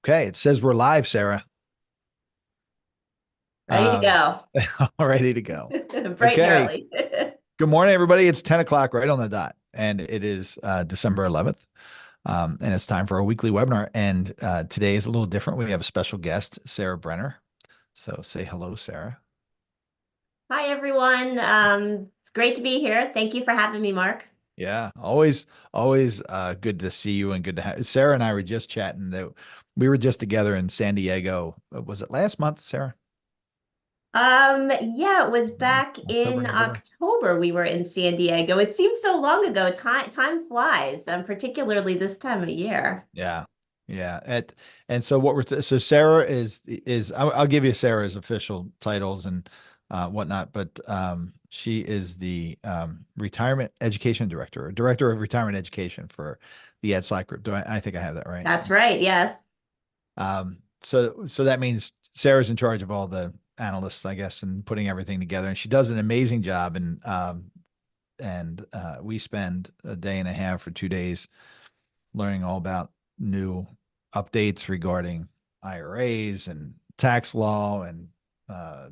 Okay, it says we're live, Sarah. Ready to Um, go. all ready to go. Bright and Okay, early. good morning, everybody. It's 10 o'clock right on the dot, and it is December 11th, and it's time for our weekly webinar. And today is a little different. We have a special guest, Sarah Brenner. So say hello, Sarah. Hi, everyone. It's great to be here. Thank you for having me, Mark. Yeah, always good to see you and good to have Sarah and I were just chatting that we were just together in San Diego. Was it last month, Sarah? Yeah, it was back October, in November? October we were in San Diego. It seems so long ago. Time flies, particularly this time of year. Yeah. Yeah. And so what so Sarah is I'll give you Sarah's official titles and whatnot, but she is the retirement education director or director of retirement education for the Slott group. I think I have that right? That's right. Yes. So that means Sarah's in charge of all the analysts, I guess, and putting everything together. And she does an amazing job. And we spend a day and a half or 2 days learning all about new updates regarding IRAs and tax law and uh,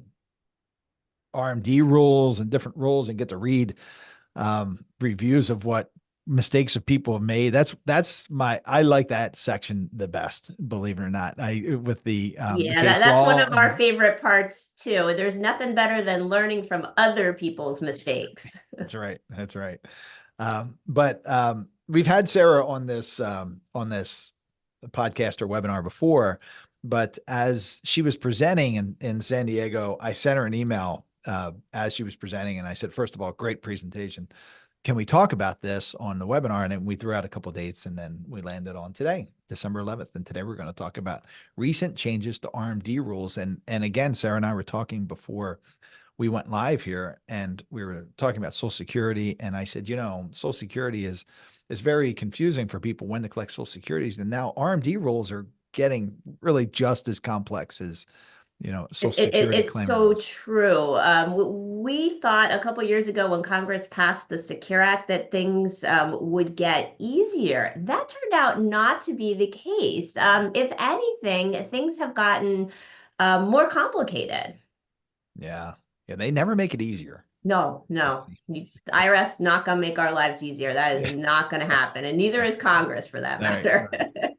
RMD rules and different rules, and get to read reviews of what mistakes that people have made. I like that section the best, believe it or not. With the Yeah, case that's one law of our and favorite parts too. There's nothing better than learning from other people's mistakes. that's right. That's right. But we've had Sarah on this podcast or webinar before, but as she was presenting in San Diego, I sent her an email as she was presenting, and I said, first of all, great presentation. Can we talk about this on the webinar? And then we threw out a couple of dates, and then we landed on today, December 11th. And today we're going to talk about recent changes to RMD rules. And again, Sarah and I were talking before we went live here, and we were talking about Social Security. And I said, Social Security is very confusing for people when to collect Social Securities. And now RMD rules are getting really just as complex as, Social Security It's claim so rules. true. We thought a couple years ago when Congress passed the Secure Act that things would get easier. That turned out not to be the case. If anything, things have gotten more complicated. Yeah. Yeah. They never make it easier. No, That's no. IRS not gonna make our lives easier. That is yeah. not gonna That's happen, and neither is that's Congress for that all right. All matter. right.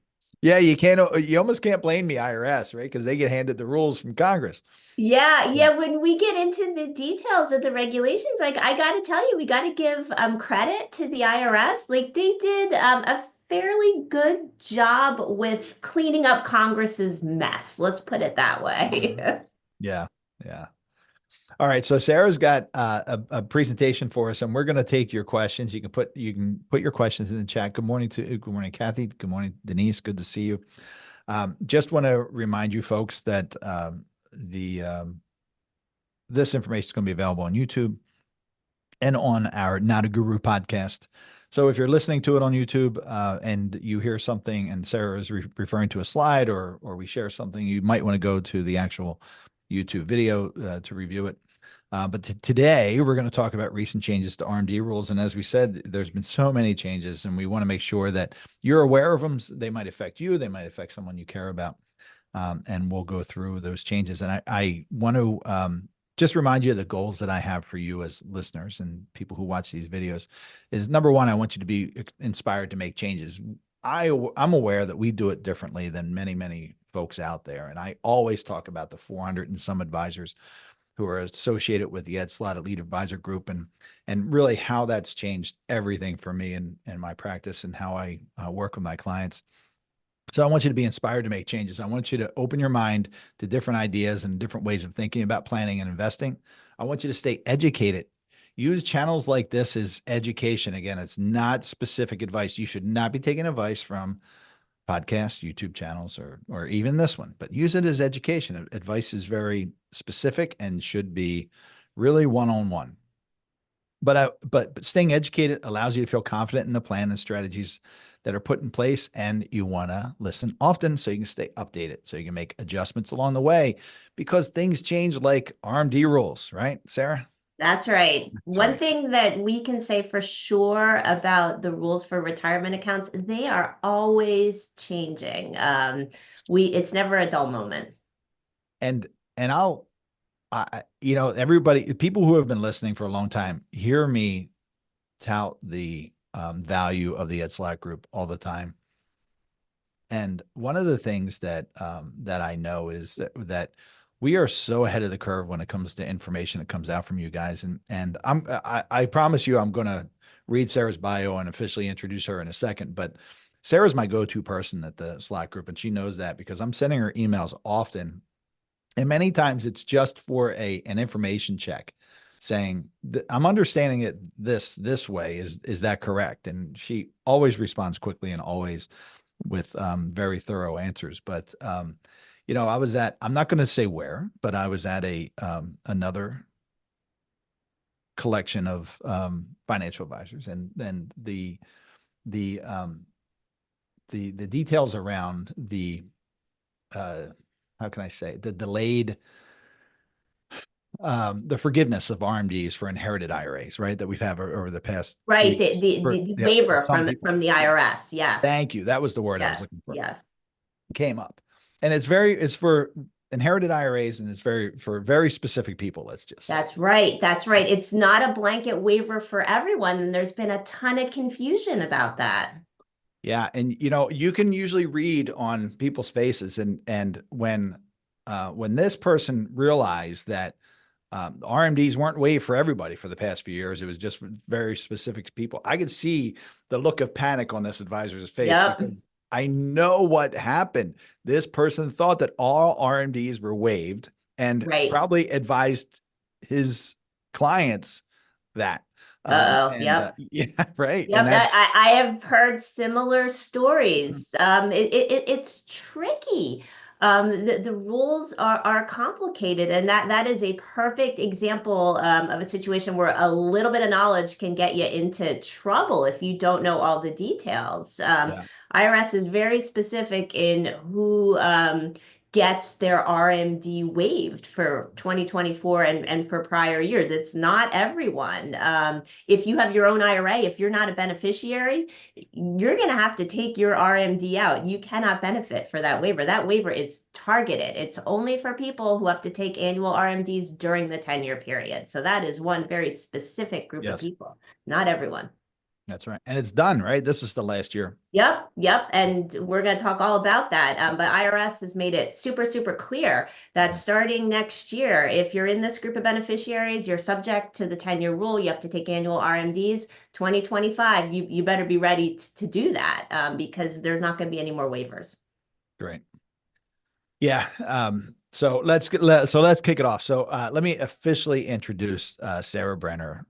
Yeah, you almost can't blame the IRS, right? Because they get handed the rules from Congress. Yeah, yeah. When we get into the details of the regulations, like I got to tell you, we got to give credit to the IRS. Like they did a fairly good job with cleaning up Congress's mess. Let's put it that way. Mhm. Yeah. Yeah. All right, so Sarah's got a presentation for us, and we're going to take your questions. You can put your questions in the chat. Good morning, Kathy. Good morning, Denise. Good to see you. Just want to remind you folks that the this information is going to be available on YouTube and on our Not a Guru podcast. So if you're listening to it on YouTube and you hear something, and Sarah is referring to a slide, or we share something, you might want to go to the actual YouTube video to review it. But today we're going to talk about recent changes to RMD rules. And as we said, there's been so many changes, and we want to make sure that you're aware of them. They might affect you. They might affect someone you care about. And we'll go through those changes. And I want to just remind you of the goals that I have for you as listeners and people who watch these videos is, number one, I want you to be inspired to make changes. I'm aware that we do it differently than many folks out there. And I always talk about the 400 and some advisors who are associated with the Slott Elite Advisor Group, and really how that's changed everything for me and my practice and how I work with my clients. So I want you to be inspired to make changes. I want you to open your mind to different ideas and different ways of thinking about planning and investing. I want you to stay educated. Use channels like this as education. Again, it's not specific advice. You should not be taking advice from podcasts, YouTube channels, or even this one, but use it as education. Advice is very specific and should be really one-on-one. But staying educated allows you to feel confident in the plan and strategies that are put in place, and you want to listen often so you can stay updated, so you can make adjustments along the way, because things change like RMD rules, right, Sarah? That's right. That's One right. thing that we can say for sure about the rules for retirement accounts, they are always changing. It's never a dull moment. And and everybody, people who have been listening for a long time, hear me tout the value of the Ed Slott Group all the time. And one of the things that I know is that we are so ahead of the curve when it comes to information that comes out from you guys. And I promise you I'm going to read Sarah's bio and officially introduce her in a second. But Sarah's my go-to person at the Slack group, and she knows that because I'm sending her emails often, and many times it's just for an information check, saying I'm understanding it this way. Is that correct? And she always responds quickly and always with very thorough answers. But I'm not going to say where, but I was at another collection of financial advisors, and then the um, the details around the how can I say, the delayed the forgiveness of RMDs for inherited IRAs, right? That we've had over the past few Right. years The for waiver some people. from the Yeah. IRS. Yes. Thank you. That was the word I was Yes. looking for. Yes. Came up, and it's for inherited IRAs, and it's for very specific people. Let's just say. That's right. That's right. It's not a blanket waiver for everyone, and there's been a ton of confusion about that. Yeah, and you can usually read on people's faces, and when this person realized that RMDs weren't waived for everybody for the past few years. It was just for very specific people. I could see the look of panic on this advisor's face Yep. because I know what happened. This person thought that all RMDs were waived and Right. probably advised his clients that. Uh-oh. Yep. Yeah, right. And Yep, that's I have heard similar stories. It's tricky. The rules are complicated, and that is a perfect example of a situation where a little bit of knowledge can get you into trouble if you don't know all the details. yeah, IRS is very specific in who gets their RMD waived for 2024 and for prior years. It's not everyone. If you have your own IRA, if you're not a beneficiary, you're going to have to take your RMD out. You cannot benefit for that waiver. That waiver is targeted. It's only for people who have to take annual RMDs during the 10-year period. So that is one very specific group of yes, people, not everyone. that's right. And it's done, right? This is the last year. Yep, yep. And we're going to talk all about that. But IRS has made it super, super clear that starting next year, if you're in this group of beneficiaries, you're subject to the 10-year rule. You have to take annual RMDs. 2025, you better be ready to do that because there's not going to be any more waivers. Great. Yeah. So let's kick it off. So let me officially introduce Sarah Brenner,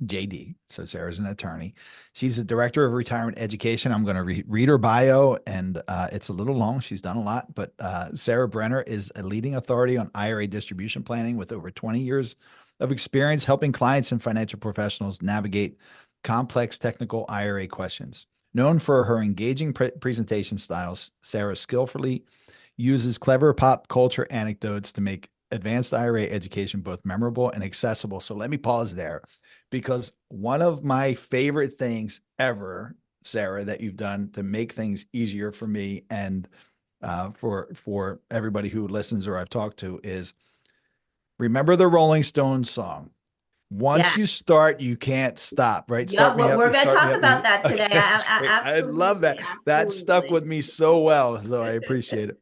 JD. So Sarah's an attorney. She's a director of retirement education. I'm going to read her bio, and it's a little long. She's done a lot, but Sarah Brenner is a leading authority on IRA distribution planning with over 20 years of experience helping clients and financial professionals navigate complex technical IRA questions. Known for her engaging presentation styles, Sarah skillfully uses clever pop culture anecdotes to make advanced IRA education both memorable and accessible. So let me pause there because one of my favorite things ever, Sarah, that you've done to make things easier for me and for everybody who listens or I've talked to is remember the Rolling Stones song. Once Yeah. you start, you can't stop, right? Yep. Start me up, We're you going to start me talk up. about that Okay, today. that's great. I love Absolutely. that. That stuck Absolutely. with me so well. So I appreciate it.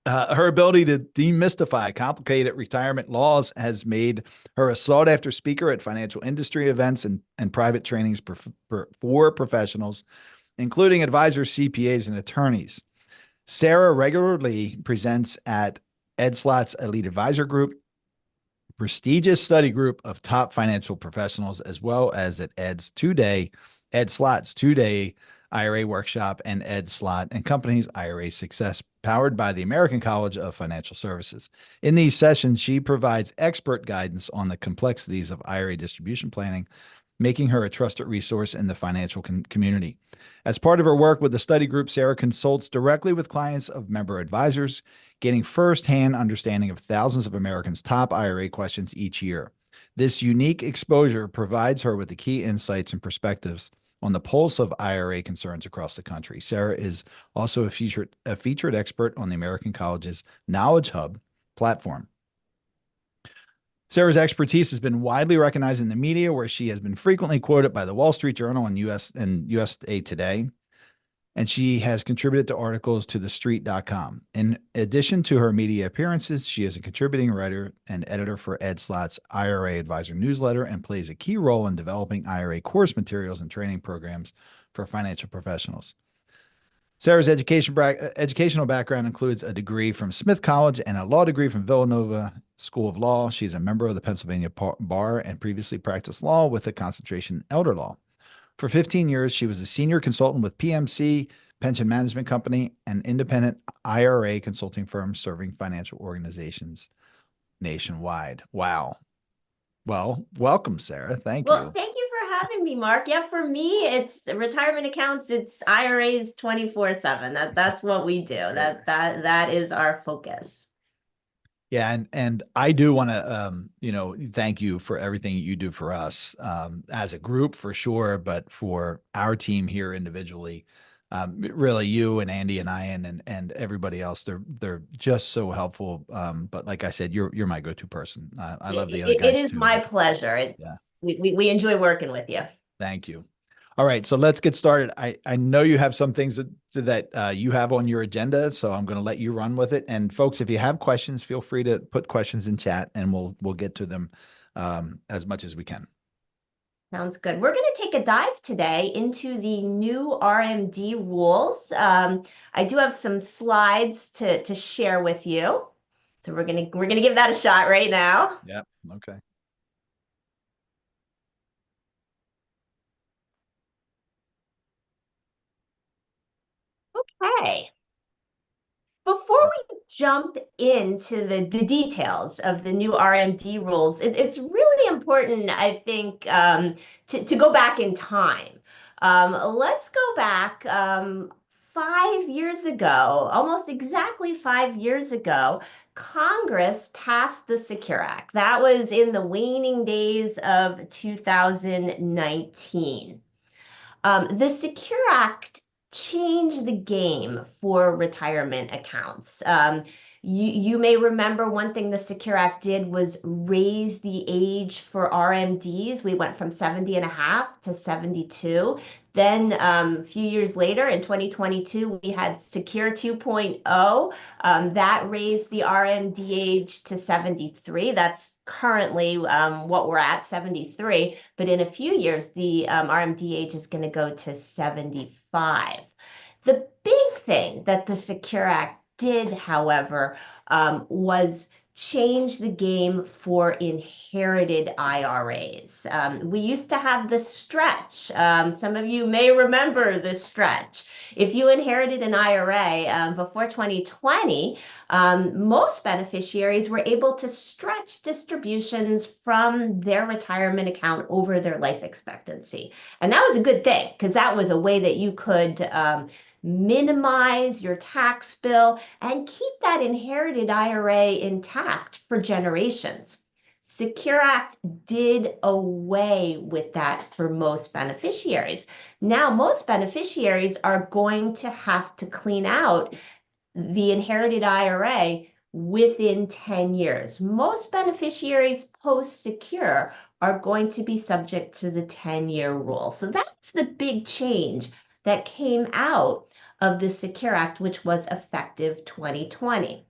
Her ability to demystify complicated retirement laws has made her a sought after speaker at financial industry events and private trainings for professionals, including advisors, CPAs, and attorneys. Sarah regularly presents at Ed Slott's Elite Advisor Group, prestigious study group of top financial professionals, as well as at Ed Slott's 2-day IRA workshop and Ed Slott and Company's IRA Success, powered by the American College of Financial Services. In these sessions, she provides expert guidance on the complexities of IRA distribution planning, making her a trusted resource in the financial community. As part of her work with the study group, Sarah consults directly with clients of member advisors, gaining firsthand understanding of thousands of Americans' top IRA questions each year. This unique exposure provides her with the key insights and perspectives on the pulse of IRA concerns across the country. Sarah is also a featured expert on the American College's Knowledge Hub platform. Sarah's expertise has been widely recognized in the media, where she has been frequently quoted by the Wall Street Journal and USA Today, and she has contributed to articles to TheStreet.com. In addition to her media appearances, she is a contributing writer and editor for Ed Slott's IRA Advisor newsletter and plays a key role in developing IRA course materials and training programs for financial professionals. Sarah's educational background includes a degree from Smith College and a law degree from Villanova School of Law. She's a member of the Pennsylvania Bar and previously practiced law with a concentration in elder law. For 15 years, she was a senior consultant with PMC Pension Management Company, an independent IRA consulting firm serving financial organizations nationwide. Wow. Well, welcome, Sarah. Thank Well, you. thank you for having me, Mark. Yeah, for me, it's retirement accounts, it's IRAs 24/7. That's what we do. That is our focus. Yeah, and I do want to thank you for everything you do for us as a group for sure, but for our team here individually. Really, you and Andy and Ian and everybody else, they're just so helpful. But like I said, you're my go-to person. I love the other It guys is too, my but pleasure. yeah, We enjoy working with you. thank you. All right, so let's get started. I know you have some things that you have on your agenda, so I'm going to let you run with it. And folks, if you have questions, feel free to put questions in chat, and we'll get to them as much as we can. Sounds good. We're going to take a dive today into the new RMD rules. I do have some slides to share with you, so we're gonna give that a shot right now. Yep. Okay. Okay. Before we jump into the details of the new RMD rules, it's really important, I think, to go back in time. Let's go back 5 years ago, almost exactly 5 years ago, Congress passed the Secure Act. That was in the waning days of 2019. The Secure Act changed the game for retirement accounts. You may remember one thing the Secure Act did was raise the age for RMDs. We went from 70 and a half to 72. Then a few years later, in 2022, we had Secure 2.0. That raised the RMD age to 73. That's currently what we're at, 73. But in a few years, the RMD age is going to go to 75. The big thing that the Secure Act did, however, was change the game for inherited IRAs. We used to have the stretch. Some of you may remember this stretch. If you inherited an IRA before 2020, most beneficiaries were able to stretch distributions from their retirement account over their life expectancy. And that was a good thing, because that was a way that you could minimize your tax bill and keep that inherited IRA intact for generations. Secure Act did away with that for most beneficiaries. Now, most beneficiaries are going to have to clean out the inherited IRA within 10 years. Most beneficiaries post-Secure are going to be subject to the 10-year rule. So that's the big change that came out of the Secure Act, which was effective 2020.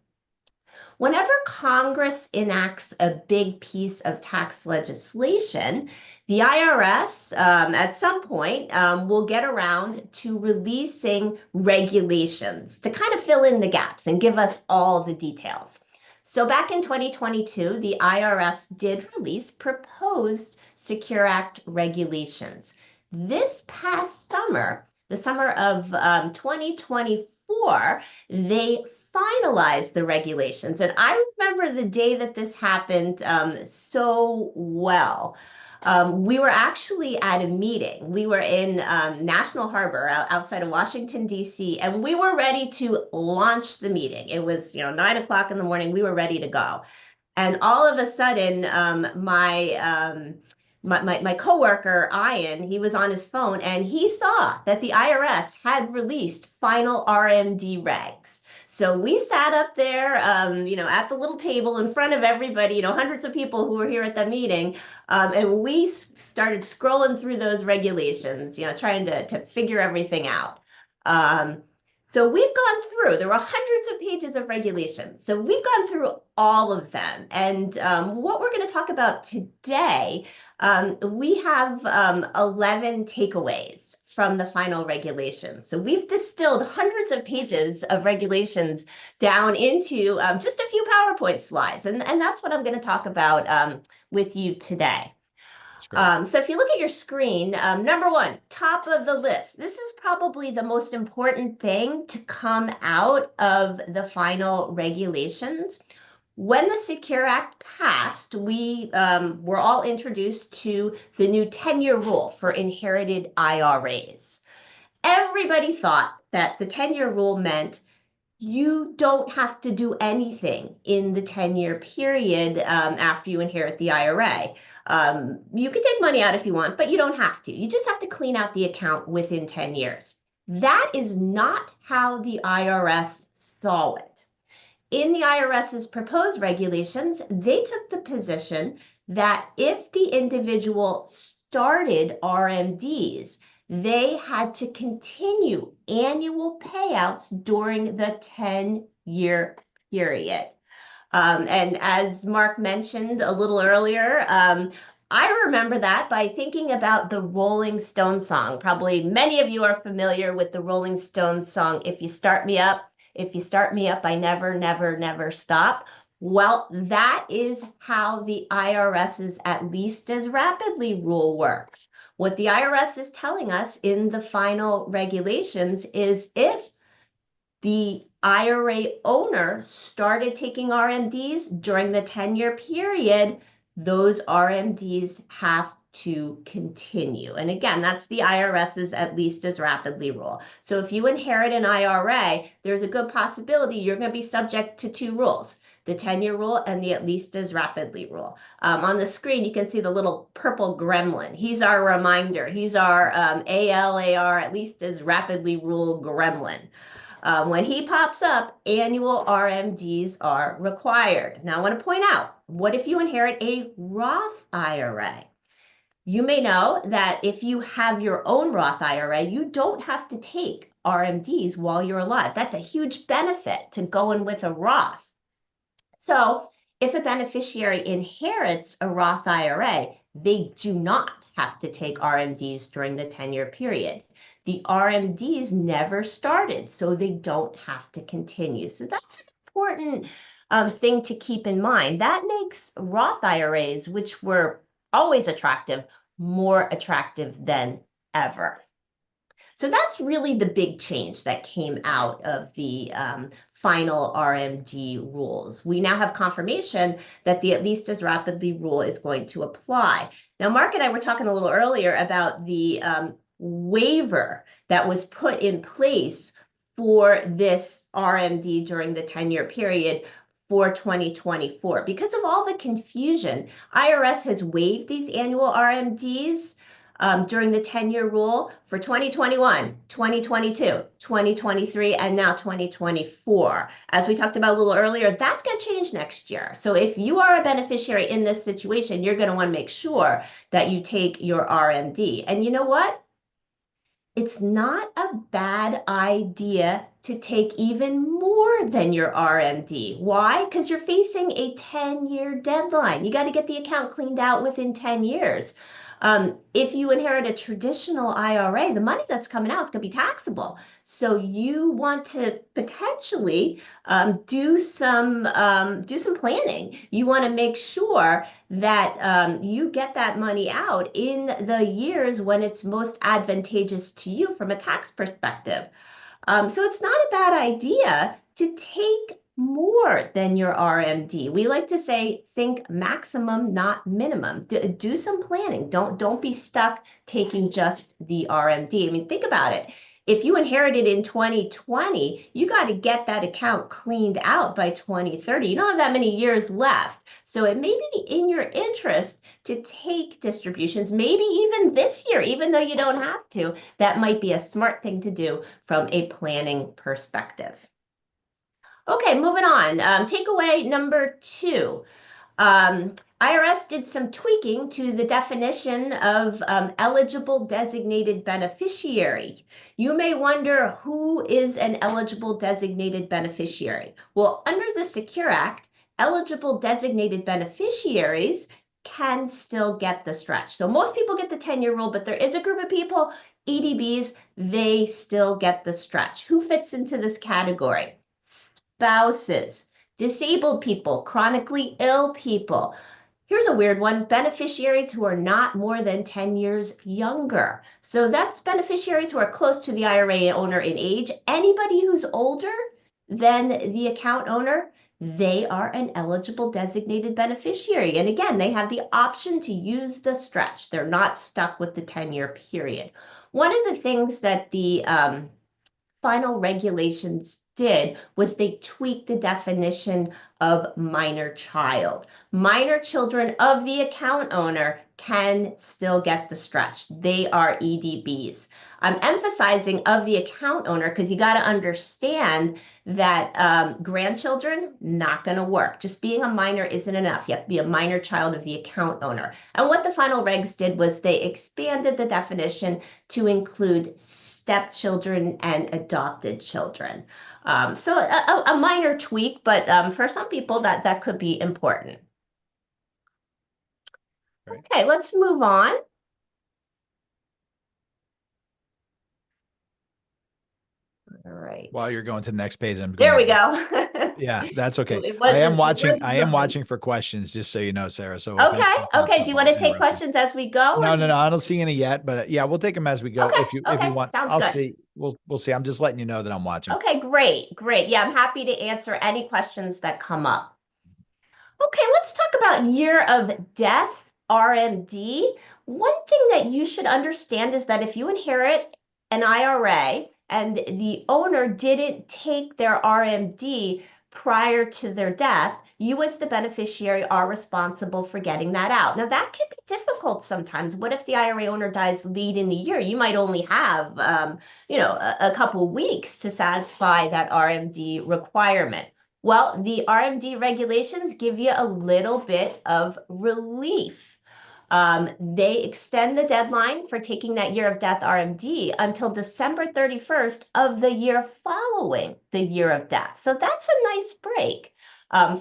Whenever Congress enacts a big piece of tax legislation, the IRS at some point will get around to releasing regulations to kind of fill in the gaps and give us all the details. So back in 2022, the IRS did release proposed Secure Act regulations. This past summer, the summer of 2024, they finalized the regulations. And I remember the day that this happened so well. We were actually at a meeting. We were in National Harbor outside of Washington, D.C., and we were ready to launch the meeting. It was, 9 o'clock in the morning. We were ready to go. And all of a sudden, my coworker, Ian, he was on his phone and he saw that the IRS had released final RMD regs. So we sat up there, at the little table in front of everybody, hundreds of people who were here at the meeting, and we started scrolling through those regulations, trying to figure everything out. So we've gone through, there were hundreds of pages of regulations. So we've gone through all of them. And what we're going to talk about today, we have 11 takeaways from the final regulations. So we've distilled hundreds of pages of regulations down into just a few PowerPoint slides. And that's what I'm going to talk about with you today. So if you look at your screen, number one, top of the list, this is probably the most important thing to come out of the final regulations. When the Secure Act passed, we were all introduced to the new 10-year rule for inherited IRAs. Everybody thought that the 10-year rule meant you don't have to do anything in the 10-year period after you inherit the IRA. You can take money out if you want, but you don't have to. You just have to clean out the account within 10 years. That is not how the IRS saw it. In the IRS's proposed regulations, they took the position that if the individual started RMDs, they had to continue annual payouts during the 10-year period. And as Mark mentioned a little earlier, I remember that by thinking about the Rolling Stones song. Probably many of you are familiar with the Rolling Stones song, If You Start Me Up, I never, never, never stop. Well, that is how the IRS's at least as rapidly rule works. What the IRS is telling us in the final regulations is if the IRA owner started taking RMDs during the 10-year period, those RMDs have to continue. And again, that's the IRS's at least as rapidly rule. So if you inherit an IRA, there's a good possibility you're going to be subject to two rules, the 10-year rule and the at least as rapidly rule. On the screen, you can see the little purple gremlin. He's our reminder. He's our ALAR, at least as rapidly rule gremlin. When he pops up, annual RMDs are required. Now, I want to point out, what if you inherit a Roth IRA? You may know that if you have your own Roth IRA, you don't have to take RMDs while you're alive. That's a huge benefit to going with a Roth. So if a beneficiary inherits a Roth IRA, they do not have to take RMDs during the 10-year period. The RMDs never started, so they don't have to continue. So that's an important thing to keep in mind. That makes Roth IRAs, which were always attractive, more attractive than ever. So that's really the big change that came out of the final RMD rules. We now have confirmation that the at least as rapidly rule is going to apply. Now, Mark and I were talking a little earlier about the waiver that was put in place for this RMD during the 10-year period for 2024. Because of all the confusion, IRS has waived these annual RMDs during the 10-year rule for 2021, 2022, 2023, and now 2024. As we talked about a little earlier, that's going to change next year. So if you are a beneficiary in this situation, you're going to want to make sure that you take your RMD. And you know what? It's not a bad idea to take even more than your RMD. Why? Because you're facing a 10-year deadline. You got to get the account cleaned out within 10 years. If you inherit a traditional IRA, the money that's coming out is going to be taxable. So you want to potentially do some planning. You want to make sure that you get that money out in the years when it's most advantageous to you from a tax perspective. So it's not a bad idea to take more than your RMD. We like to say, think maximum, not minimum. Do some planning. Don't be stuck taking just the RMD. I mean, think about it. If you inherited in 2020, you got to get that account cleaned out by 2030. You don't have that many years left. So it may be in your interest to take distributions, maybe even this year, even though you don't have to. That might be a smart thing to do from a planning perspective. Okay, moving on. Takeaway number 2. IRS did some tweaking to the definition of eligible designated beneficiary. You may wonder, who is an eligible designated beneficiary? Well, under the Secure Act, eligible designated beneficiaries can still get the stretch. So most people get the 10-year rule, but there is a group of people, EDBs, they still get the stretch. Who fits into this category? Spouses, disabled people, chronically ill people. Here's a weird one: beneficiaries who are not more than 10 years younger. So that's beneficiaries who are close to the IRA owner in age. Anybody who's older than the account owner, they are an eligible designated beneficiary. And again, they have the option to use the stretch. They're not stuck with the 10-year period. One of the things that the final regulations did was they tweaked the definition of minor child. Minor children of the account owner can still get the stretch. They are EDBs. I'm emphasizing of the account owner because you got to understand that grandchildren, not going to work. Just being a minor isn't enough. You have to be a minor child of the account owner. And what the final regs did was they expanded the definition to include stepchildren and adopted children. So a minor tweak, but for some people that could be important. Right. Okay, let's move on. All right. While you're going to the next page, I'm There gonna we go. yeah, that's okay. It I am wasn't, it watching. wasn't I am going. watching for questions, just so you know, Sarah. So if Okay, anything pops okay. Do up, you want I'll to take interrupt you. questions as we go, or No, do no, you... no. I don't see any yet, but yeah, we'll take them as we go. Okay, If you okay. want, Sounds I'll good. see. We'll see. I'm just letting you know that I'm watching. Okay, great, great. Yeah, I'm happy to answer any questions that come up. Okay, let's talk about year of death, RMD. One thing that you should understand is that if you inherit an IRA and the owner didn't take their RMD prior to their death, you as the beneficiary are responsible for getting that out. Now, that can be difficult sometimes. What if the IRA owner dies late in the year? You might only have, a couple weeks to satisfy that RMD requirement. Well, the RMD regulations give you a little bit of relief. They extend the deadline for taking that year of death RMD until December 31st of the year following the year of death. So that's a nice break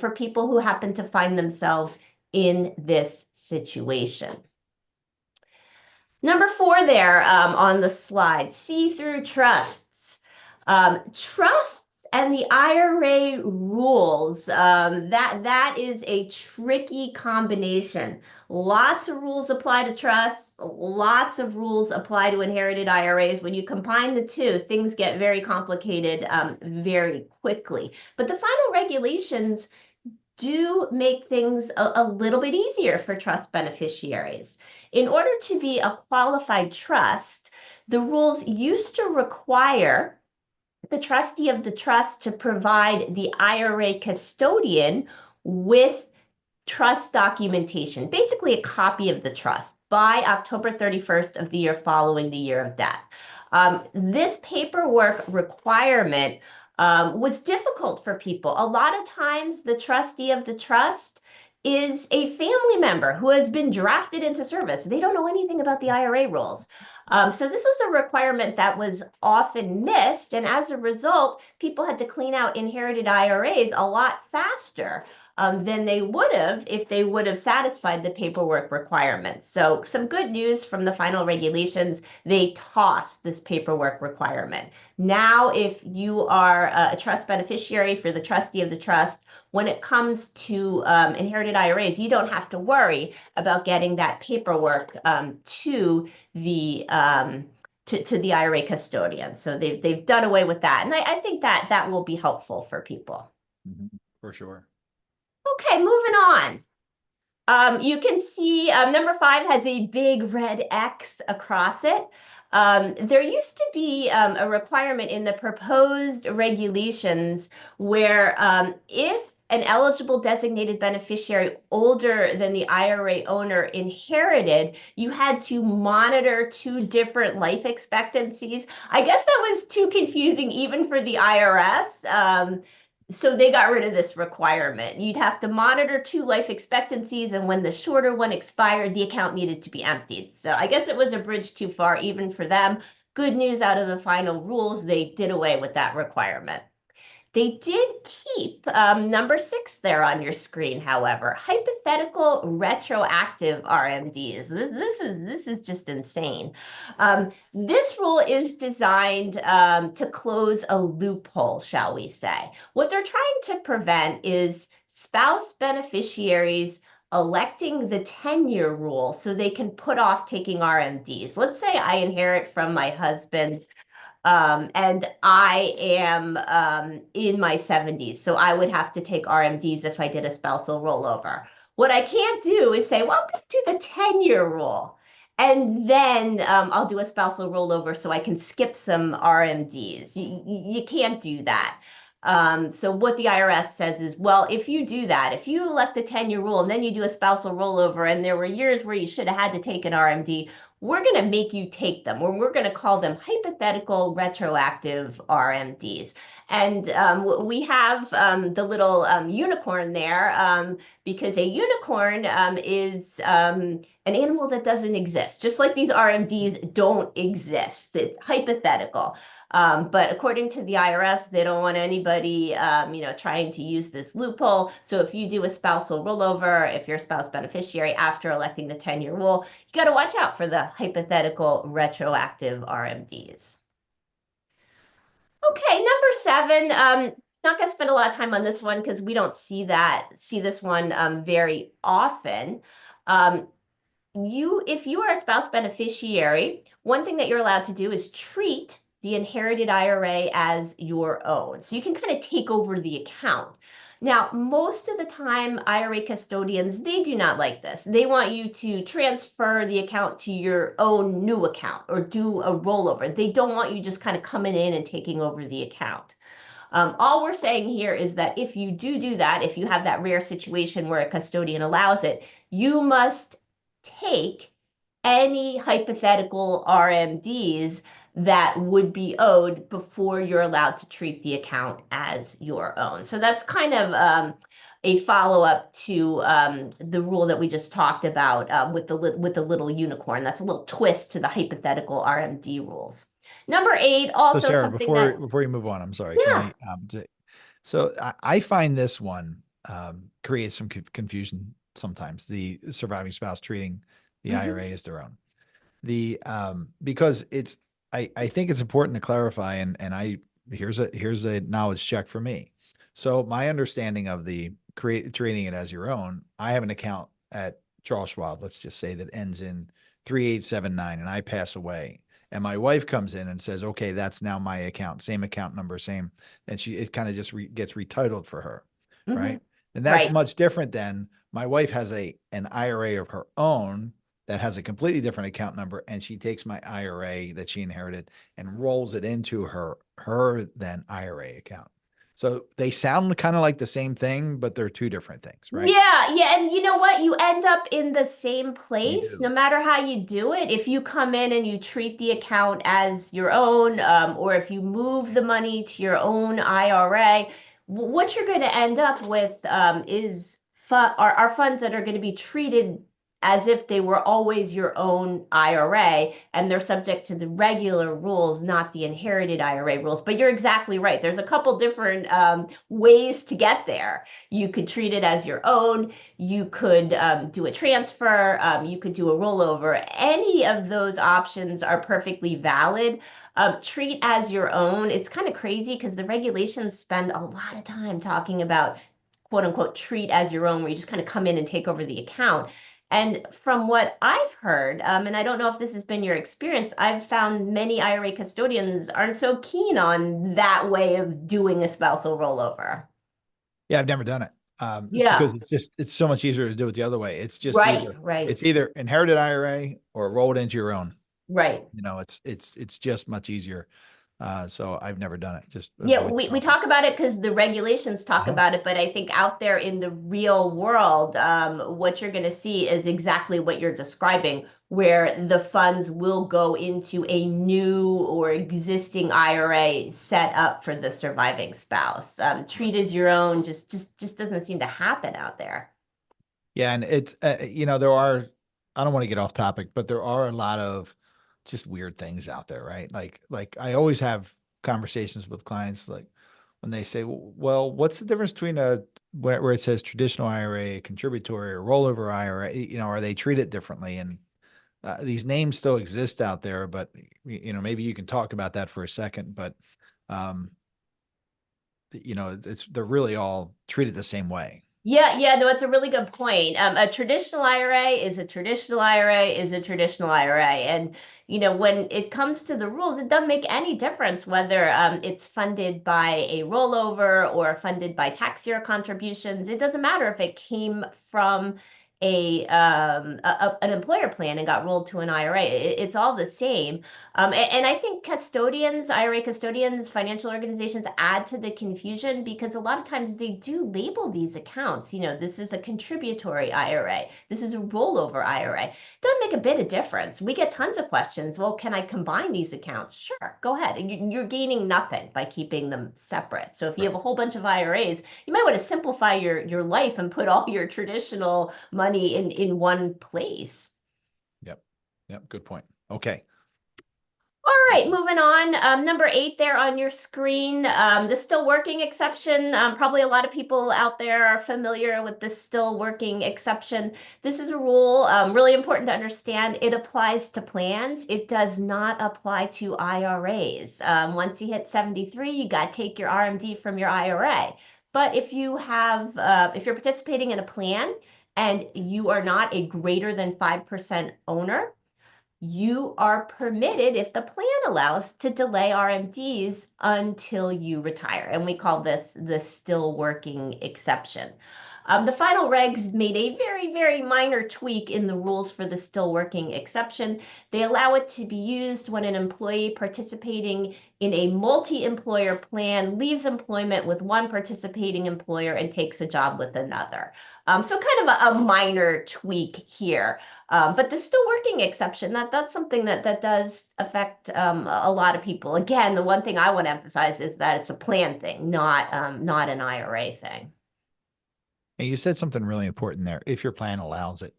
for people who happen to find themselves in this situation. Number 4 there on the slide, see-through trusts. Trusts and the IRA rules, that is a tricky combination. Lots of rules apply to trusts, lots of rules apply to inherited IRAs. When you combine the two, things get very complicated very quickly. But the final regulations do make things a little bit easier for trust beneficiaries. In order to be a qualified trust, the rules used to require the trustee of the trust to provide the IRA custodian with trust documentation, basically a copy of the trust, by October 31st of the year following the year of death. This paperwork requirement was difficult for people. A lot of times the trustee of the trust is a family member who has been drafted into service. They don't know anything about the IRA rules. So this was a requirement that was often missed, and as a result, people had to clean out inherited IRAs a lot faster than they would have if they would have satisfied the paperwork requirements. So some good news from the final regulations: they tossed this paperwork requirement. Now, if you are a trust beneficiary for the trustee of the trust, when it comes to inherited IRAs, you don't have to worry about getting that paperwork to the IRA custodian. So they've done away with that, and I think that will be helpful for people. For sure. Okay, moving on. You can see number 5 has a big red X across it. There used to be a requirement in the proposed regulations where if an eligible designated beneficiary older than the IRA owner inherited, you had to monitor two different life expectancies. I guess that was too confusing even for the IRS. So they got rid of this requirement. You'd have to monitor two life expectancies, and when the shorter one expired, the account needed to be emptied. So I guess it was a bridge too far even for them. Good news out of the final rules, they did away with that requirement. They did keep number 6 there on your screen, however, hypothetical retroactive RMDs. This is just insane. This rule is designed to close a loophole, shall we say. What they're trying to prevent is spouse beneficiaries electing the 10-year rule so they can put off taking RMDs. Let's say I inherit from my husband and I am in my 70s, so I would have to take RMDs if I did a spousal rollover. What I can't do is say, well, I'm going to do the 10-year rule. And then I'll do a spousal rollover so I can skip some RMDs. You can't do that. So what the IRS says is, well, if you do that, if you elect the 10-year rule and then you do a spousal rollover and there were years where you should have had to take an RMD, we're going to make you take them, or we're going to call them hypothetical retroactive RMDs. And we have the little unicorn there because a unicorn is an animal that doesn't exist, just like these RMDs don't exist. It's hypothetical. But according to the IRS, they don't want anybody, trying to use this loophole. So if you do a spousal rollover, if you're a spouse beneficiary after electing the 10-year rule, you got to watch out for the hypothetical retroactive RMDs. Okay, number 7. Not going to spend a lot of time on this one because we don't see this one very often. If you are a spouse beneficiary, one thing that you're allowed to do is treat the inherited IRA as your own. So you can kind of take over the account. Now, most of the time, IRA custodians, they do not like this. They want you to transfer the account to your own new account or do a rollover. They don't want you just kind of coming in and taking over the account. All we're saying here is that if you do that, if you have that rare situation where a custodian allows it, you must take any hypothetical RMDs that would be owed before you're allowed to treat the account as your own. So that's kind of a follow-up to the rule that we just talked about with the little unicorn. That's a little twist to the hypothetical RMD rules. Number 8, also So Sarah, something that, before you move on, I'm sorry. yeah. So I find this one creates some confusion sometimes. The surviving spouse treating the IRA as their own. Because I think it's important to clarify, and here's a knowledge check for me. So my understanding of the treating it as your own, I have an account at Charles Schwab, let's just say, that ends in 3879, and I pass away. And my wife comes in and says, okay, that's now my account, same account number, same. And it kind of just gets retitled for her. Right. And that's Right. much different than my wife has an IRA of her own that has a completely different account number. And she takes my IRA that she inherited and rolls it into her then IRA account. So they sound kind of like the same thing, but they're two different things, right? Yeah. And you know what? You end up in the same You place no do. matter how you do it. If you come in and you treat the account as your own, or if you move the money to your own IRA, what you're going to end up with is are funds that are going to be treated as if they were always your own IRA, and they're subject to the regular rules, not the inherited IRA rules. But you're exactly right. There's a couple different ways to get there. You could treat it as your own. You could do a transfer. You could do a rollover. Any of those options are perfectly valid. Treat as your own. It's kind of crazy because the regulations spend a lot of time talking about quote unquote treat as your own, where you just kind of come in and take over the account. And from what I've heard, and I don't know if this has been your experience, I've found many IRA custodians aren't so keen on that way of doing a spousal rollover. Yeah, I've never done it. It's Yeah, because it's so much easier to do it the other way. It's just right. either inherited IRA or roll it into your own. Right. It's just much easier. So I've never done it. Just Yeah, avoid the we problem. talk about it because the regulations talk Uh-huh. about it, but I think out there in the real world, what you're going to see is exactly what you're describing, where the funds will go into a new or existing IRA set up for the surviving spouse. Treat as your own just doesn't seem to happen out there. Yeah, and it's there are, I don't want to get off topic, but there are a lot of just weird things out there, right? Like I always have conversations with clients like when they say, "Well, what's the difference between a where it says traditional IRA, contributory, or rollover IRA? Are they treated differently?" And these names still exist out there, but maybe you can talk about that for a second. But um, they're really all treated the same way. Yeah, yeah, no, it's a really good point. A traditional IRA is a traditional IRA is a traditional IRA. And, when it comes to the rules, it doesn't make any difference whether it's funded by a rollover or funded by tax year contributions. It doesn't matter if it came from an employer plan and got rolled to an IRA. It's all the same. And I think custodians, IRA custodians, financial organizations add to the confusion because a lot of times they do label these accounts. This is a contributory IRA. This is a rollover IRA. Doesn't make a bit of difference. We get tons of questions. Well, can I combine these accounts? Sure, go ahead. You're gaining nothing by keeping them separate. So if you have Right. a whole bunch of IRAs, you might want to simplify your life and put all your traditional money in one place. Yep. Yep. Good point. Okay. All right, moving on. Number 8 there on your screen, the still working exception. Probably a lot of people out there are familiar with the still working exception. This is a rule, really important to understand. It applies to plans. It does not apply to IRAs. Once you hit 73, you got to take your RMD from your IRA. But if you're participating in a plan and you are not a greater than 5% owner, you are permitted, if the plan allows, to delay RMDs until you retire. And we call this the still working exception. The final regs made a very, very minor tweak in the rules for the still working exception. They allow it to be used when an employee participating in a multi-employer plan leaves employment with one participating employer and takes a job with another. So kind of a minor tweak here. But the still working exception, that's something that does affect a lot of people. Again, the one thing I want to emphasize is that it's a plan thing, not an IRA thing. And you said something really important there. If your plan allows it.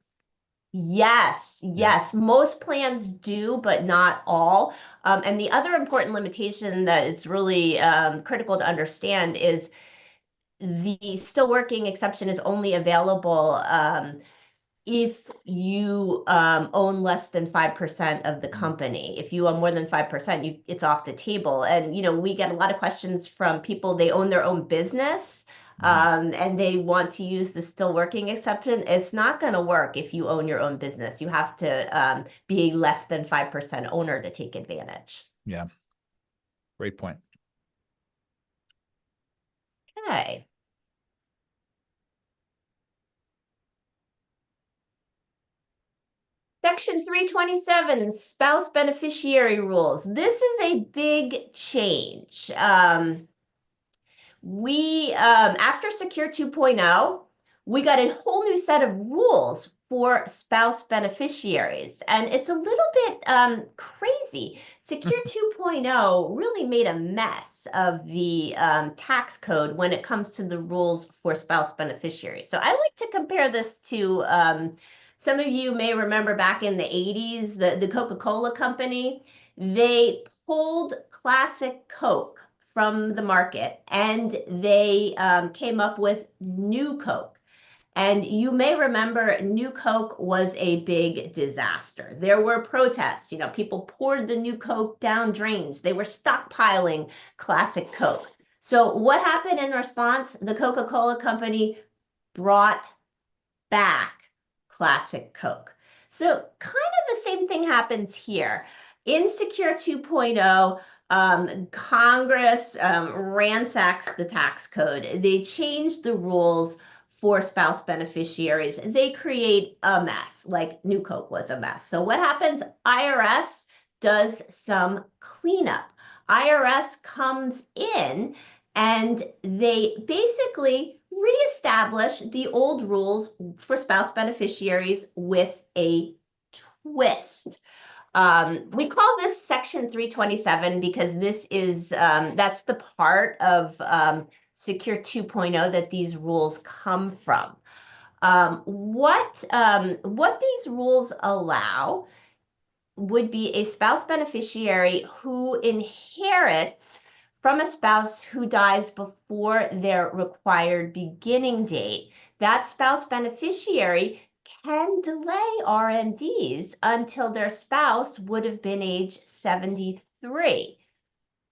Yes, Yeah. yes, most plans do, but not all. And the other important limitation that it's really critical to understand is the still working exception is only available if you own less than 5% of the Mm. company. If you own more than 5%, it's off the table. And, we get a lot of questions from people, they own their own business. Mhm. And they want to use the still working exception. It's not going to work if you own your own business. You have to be a less than 5% owner to take advantage. Yeah. Great point. Okay. Section 327, spouse beneficiary rules. This is a big change. After Secure 2.0, we got a whole new set of rules for spouse beneficiaries, and it's a little bit crazy. Secure 2.0 really made a mess of the tax code when it comes to the rules for spouse beneficiaries. So I like to compare this to some of you may remember back in the 80s, the Coca-Cola company, they pulled classic Coke from the market and they came up with New Coke. And you may remember New Coke was a big disaster. There were protests. People poured the New Coke down drains. They were stockpiling classic Coke. So what happened in response? The Coca-Cola company brought back classic Coke. So kind of the same thing happens here. In Secure 2.0, Congress ransacks the tax code. They change the rules for spouse beneficiaries. They create a mess, like New Coke was a mess. So what happens? IRS does some cleanup. IRS comes in and they basically reestablish the old rules for spouse beneficiaries with a twist. We call this Section 327 because this is that's the part of Secure 2.0 that these rules come from. What these rules allow would be a spouse beneficiary who inherits from a spouse who dies before their required beginning date. That spouse beneficiary can delay RMDs until their spouse would have been age 73.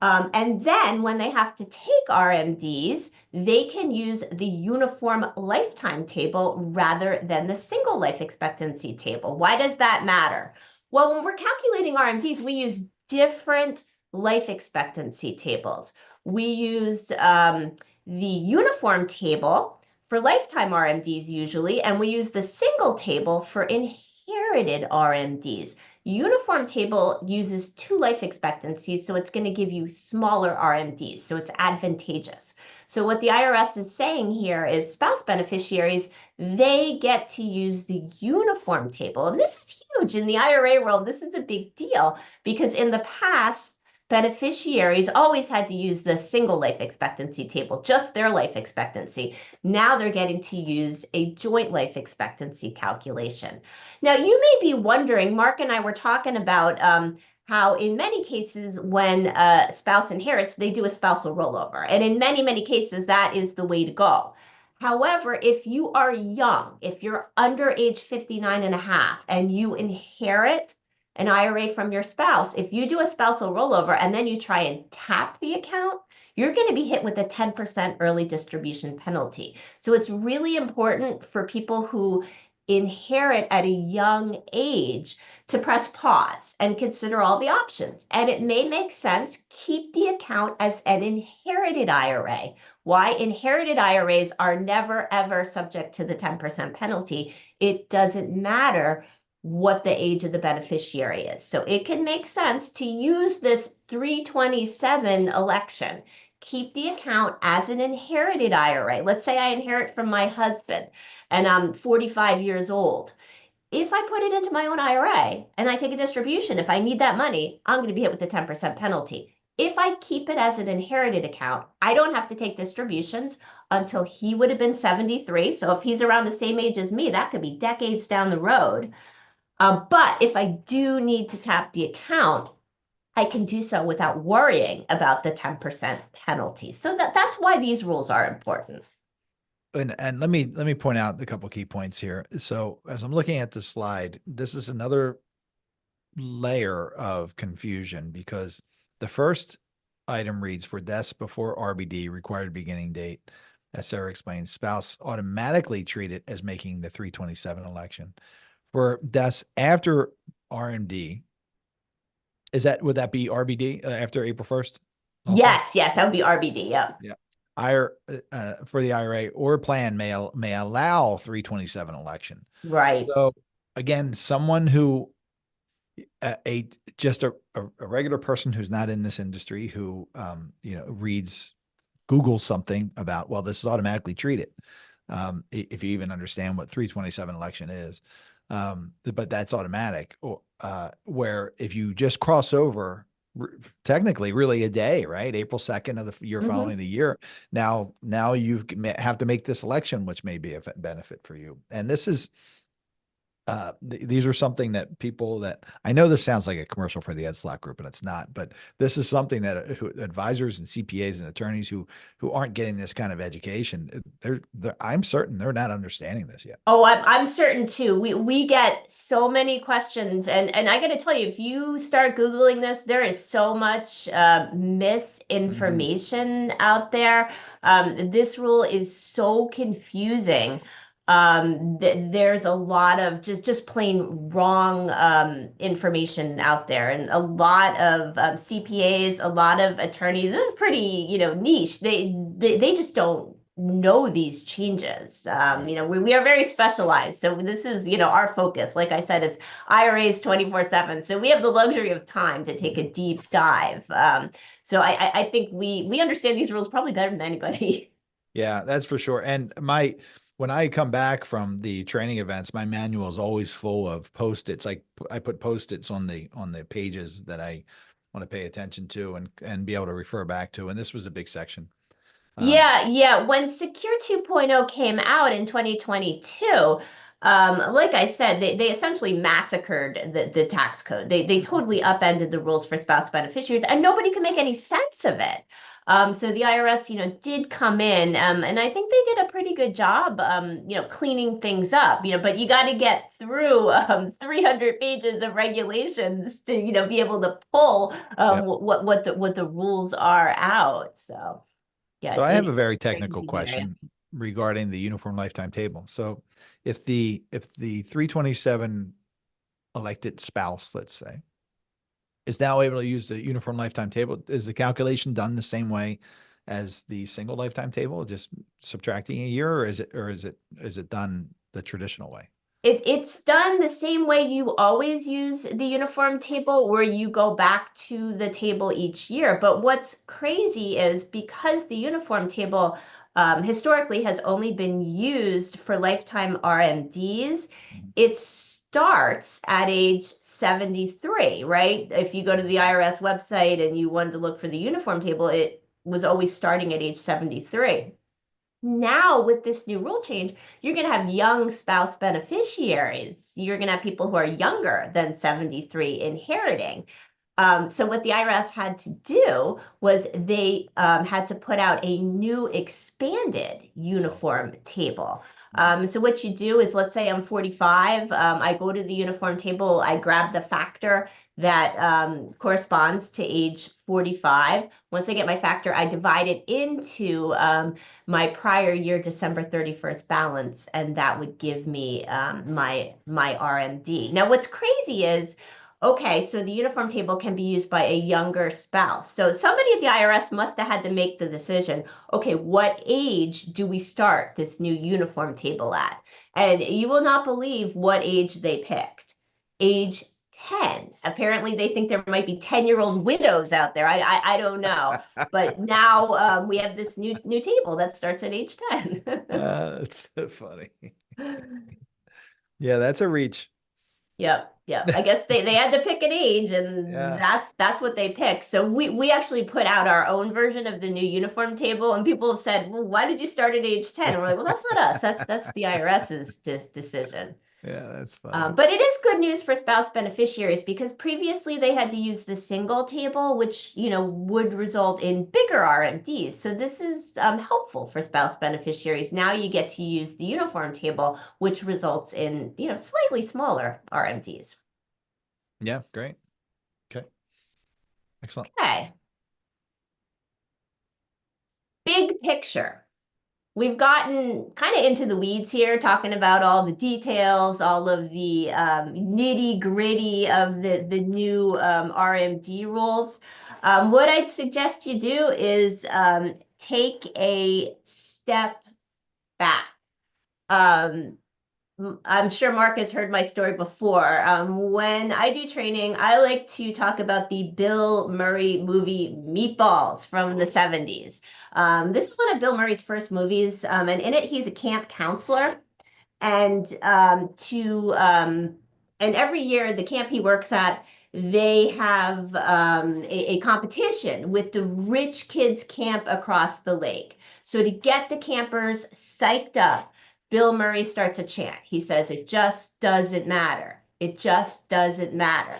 And then when they have to take RMDs, they can use the uniform lifetime table rather than the single life expectancy table. Why does that matter? Well, when we're calculating RMDs, we use different life expectancy tables. We use the uniform table for lifetime RMDs usually, and we use the single table for inherited RMDs. Uniform table uses 2 life expectancies, so it's going to give you smaller RMDs, so it's advantageous. So what the IRS is saying here is spouse beneficiaries, they get to use the uniform table. And this is huge. In the IRA world, this is a big deal because in the past, beneficiaries always had to use the single life expectancy table, just their life expectancy. Now they're getting to use a joint life expectancy calculation. Now, you may be wondering, Mark and I were talking about how in many cases when a spouse inherits, they do a spousal rollover. And in many, many cases, that is the way to go. However, if you are young, if you're under age 59 and a half, and you inherit an IRA from your spouse, if you do a spousal rollover and then you try and tap the account, you're going to be hit with a 10% early distribution penalty. So it's really important for people who inherit at a young age to press pause and consider all the options. And it may make sense, keep the account as an inherited IRA. Why? Inherited IRAs are never, ever subject to the 10% penalty. It doesn't matter what the age of the beneficiary is. So it can make sense to use this 327 election. Keep the account as an inherited IRA. Let's say I inherit from my husband and I'm 45 years old. If I put it into my own IRA and I take a distribution, if I need that money, I'm going to be hit with the 10% penalty. If I keep it as an inherited account, I don't have to take distributions until he would have been 73. So if he's around the same age as me, that could be decades down the road. But if I do need to tap the account, I can do so without worrying about the 10% penalty. So that's why these rules are important. And let me point out a couple key points here. So as I'm looking at the slide, this is another layer of confusion because the first item reads for deaths before RBD required beginning date. As Sarah explained, spouse automatically treated as making the 327 election. For deaths after RMD, would that be RBD after April 1st? Also? Yes, that would be RBD. Yeah. For the IRA or plan may allow 327 election. Right. So again, someone who just a regular person who's not in this industry who reads Google something about, well, this is automatically treated. If you even understand what 327 election is. But that's automatic. Where if you just cross over, technically really a day, right? April 2nd of the year following the year. Now you have to make this election, which may be a benefit for you. And this is, these are something that people that I know this sounds like a commercial for the Ed Slott Group, and it's not, but this is something that advisors and CPAs and attorneys who aren't getting this kind of education, I'm certain they're not understanding this yet. Oh, I'm certain too. We get so many questions, and I got to tell you, if you start Googling this, there is so much misinformation out there. This rule is so confusing. There's a lot of just plain wrong information out there, and a lot of CPAs, a lot of attorneys. This is pretty, niche. They just don't know these changes. Right. We are very specialized. So this is, our focus. Like I said, it's IRAs 24/7. So we have the luxury of time to take a deep dive. So I think we understand these rules probably better than anybody. Yeah, that's for sure. And when I come back from the training events, my manual is always full of post-its. Like I put post-its on the pages that I want to pay attention to and be able to refer back to. And this was a big section. Um, Yeah, yeah. When Secure 2.0 came out in 2022, like I said, they essentially massacred the tax code. They totally upended the rules for spouse beneficiaries, and nobody could make any sense of it. So the IRS, did come in, and I think they did a pretty good job, cleaning things up. But you got to get through 300 pages of regulations to, be able to pull yep. what the rules are out. So. Yeah, So I have it a is very a very technical confusing area. question regarding the uniform lifetime table. So if the 327 elected spouse, let's say, is now able to use the uniform lifetime table, is the calculation done the same way as the single lifetime table, just subtracting a year, or is it done the traditional way? It's done the same way you always use the uniform table, where you go back to the table each year. But what's crazy is because the uniform table historically has only been used for lifetime RMDs, Mhm. it starts at age 73, right? If you go to the IRS website and you wanted to look for the uniform table, it was always starting at age 73. Now, with this new rule change, you're going to have young spouse beneficiaries. You're going to have people who are younger than 73 inheriting. So what the IRS had to do was they had to put out a new expanded So, uniform table. mhm. So what you do is, let's say I'm 45, I go to the uniform table, I grab the factor that corresponds to age 45. Once I get my factor, I divide it into my prior year December 31st balance, and that would give me my RMD. Now, what's crazy is, okay, so the uniform table can be used by a younger spouse. So somebody at the IRS must have had to make the decision, okay, what age do we start this new uniform table at? And you will not believe what age they picked. Age 10. Apparently, they think there might be 10-year-old widows out there. I don't know. But now we have this new table that starts at age 10. It's so funny. Yeah, that's a reach. Yep, yep. I guess they had to pick an age, and Yeah. that's what they picked. So we actually put out our own version of the new uniform table, and people have said, "Well, why did you start at age 10?" And we're like, "Well, that's not us. That's the IRS's decision." Yeah, that's funny. But it is good news for spouse beneficiaries, because previously they had to use the single table, which, would result in bigger RMDs. So this is helpful for spouse beneficiaries. Now you get to use the uniform table, which results in, slightly smaller RMDs. Yeah, great. Okay, excellent. Okay, big picture. We've gotten kind of into the weeds here, talking about all the details, all of the nitty gritty of the new RMD rules. What I'd suggest you do is take a step back. Um, I'm sure Mark has heard my story before. When I do training, I like to talk about the Bill Murray movie Meatballs from the 70s. This is one of Bill Murray's first movies, and in it, he's a camp counselor. And and every year, the camp he works at, they have a competition with the rich kids camp across the lake. So to get the campers psyched up, Bill Murray starts a chant. He says, "It just doesn't matter. It just doesn't matter."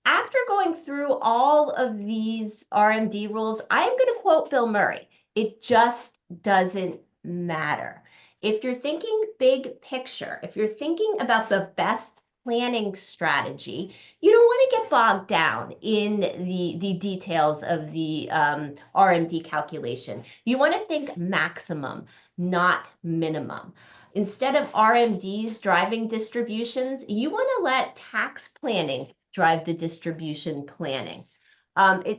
After going through all of these RMD rules, I am going to quote Bill Murray. It just doesn't matter. If you're thinking big picture, if you're thinking about the best planning strategy, you don't want to get bogged down in the details of the RMD calculation. You want to think maximum, not minimum. Instead of RMDs driving distributions, you want to let tax planning drive the distribution planning.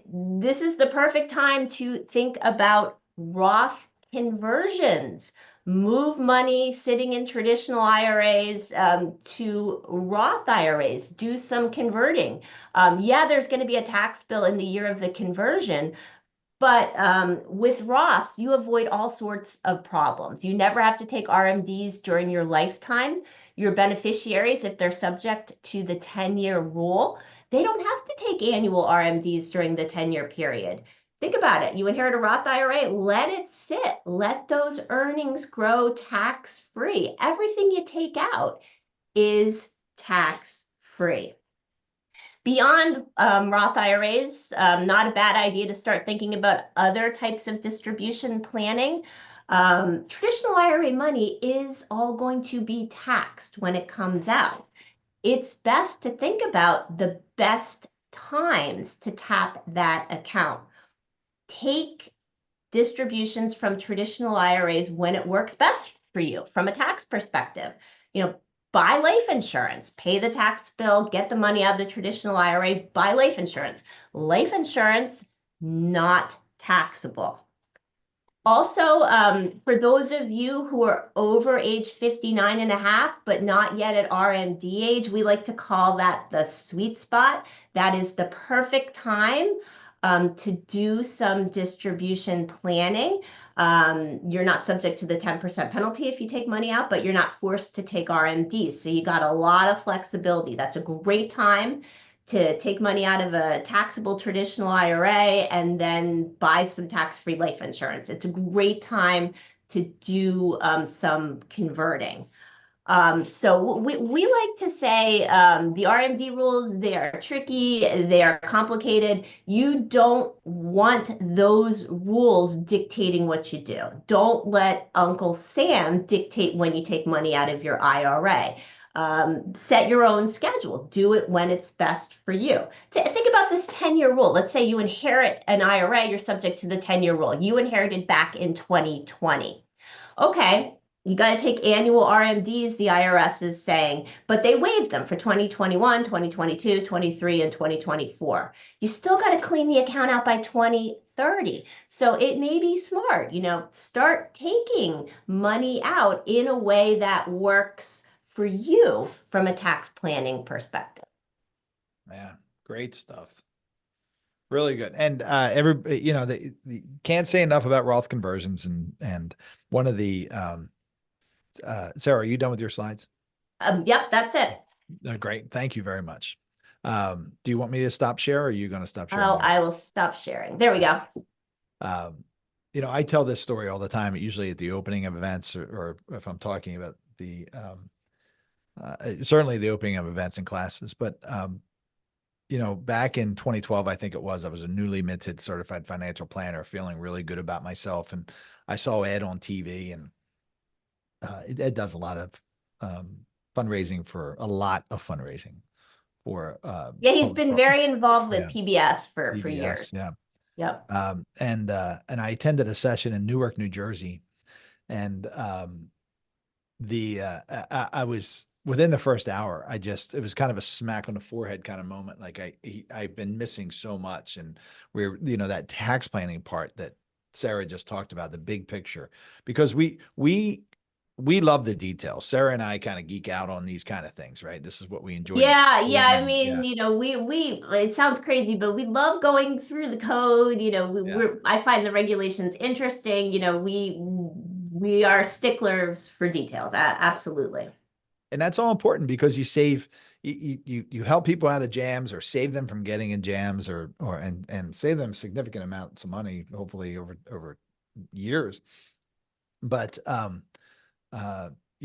This is the perfect time to think about Roth conversions. Move money sitting in traditional IRAs to Roth IRAs. Do some converting. Yeah, there's going to be a tax bill in the year of the conversion, but with Roths, you avoid all sorts of problems. You never have to take RMDs during your lifetime. Your beneficiaries, if they're subject to the 10-year rule, they don't have to take annual RMDs during the 10-year period. Think about it. You inherit a Roth IRA, let it sit. Let those earnings grow tax-free. Everything you take out is tax-free. Beyond Roth IRAs, not a bad idea to start thinking about other types of distribution planning. Traditional IRA money is all going to be taxed when it comes out. It's best to think about the best times to tap that account. Take distributions from traditional IRAs when it works best for you from a tax perspective. You know, buy life insurance, pay the tax bill, get the money out of the traditional IRA, buy life insurance. Life insurance, not taxable. Also, for those of you who are over age 59 and a half, but not yet at RMD age, we like to call that the sweet spot. That is the perfect time to do some distribution planning. You're not subject to the 10% penalty if you take money out, but you're not forced to take RMDs. So you got a lot of flexibility. That's a great time to take money out of a taxable traditional IRA and then buy some tax-free life insurance. It's a great time to do some converting. So we like to say the RMD rules, they are tricky, they are complicated. You don't want those rules dictating what you do. Don't let Uncle Sam dictate when you take money out of your IRA. Set your own schedule. Do it when it's best for you. Think about this 10-year rule. Let's say you inherit an IRA, you're subject to the 10-year rule. You inherited back in 2020. Okay, you got to take annual RMDs, the IRS is saying, but they waived them for 2021, 2022, 23, and 2024. You still got to clean the account out by 2030. So it may be smart, start taking money out in a way that works for you from a tax planning perspective. Yeah, great stuff. Really good. And they can't say enough about Roth conversions and one of the Sarah, are you done with your slides? Yep, that's it. Great. Thank you very much. Do you want me to stop share or are you going to stop sharing? Oh, I will stop sharing. There we go. I tell this story all the time, usually at the opening of events or if I'm talking about the certainly the opening of events and classes, but back in 2012, I think it was, I was a newly minted certified financial planner, feeling really good about myself. And I saw Ed on TV, and Ed does a lot of fundraising for yeah, he's been very involved with PBS for PBS, years. Yeah. Yep. And I attended a session in Newark, New Jersey, and I was within the first hour. It was kind of a smack on the forehead kind of moment. Like I've been missing so much, and that tax planning part that Sarah just talked about, the big picture, because we love the details. Sarah and I kind of geek out on these kind of things, right? This is what we enjoy. Yeah. I mean, we it sounds crazy, but we love going through the code. I find the regulations interesting. We are sticklers for details. Absolutely. And that's all important because you help people out of jams or save them from getting in jams and save them significant amounts of money, hopefully over years. But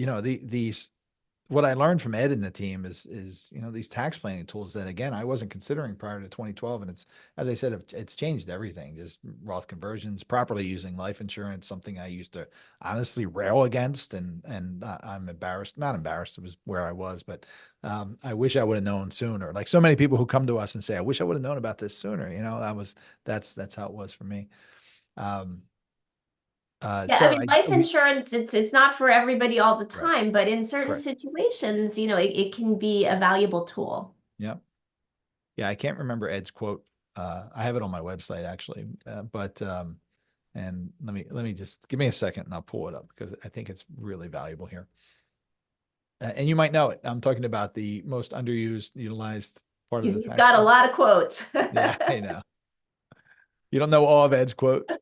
these what I learned from Ed and the team is these tax planning tools that, again, I wasn't considering prior to 2012. And it's, as I said, it's changed everything. Just Roth conversions, properly using life insurance, something I used to honestly rail against. And I'm not embarrassed. It was where I was, but I wish I would have known sooner. Like so many people who come to us and say, I wish I would have known about this sooner. That's how it was for me. I mean, life insurance, it's not for everybody all the time, right. but in certain situations, it can be a valuable tool. Yep. Yeah, I can't remember Ed's quote. I have it on my website actually, but And let me just give me a second and I'll pull it up because I think it's really valuable here. And you might know it. I'm talking about the most underused, utilized part of the He's tax got a code. lot of quotes. Yeah, I know. You don't know all of Ed's quotes.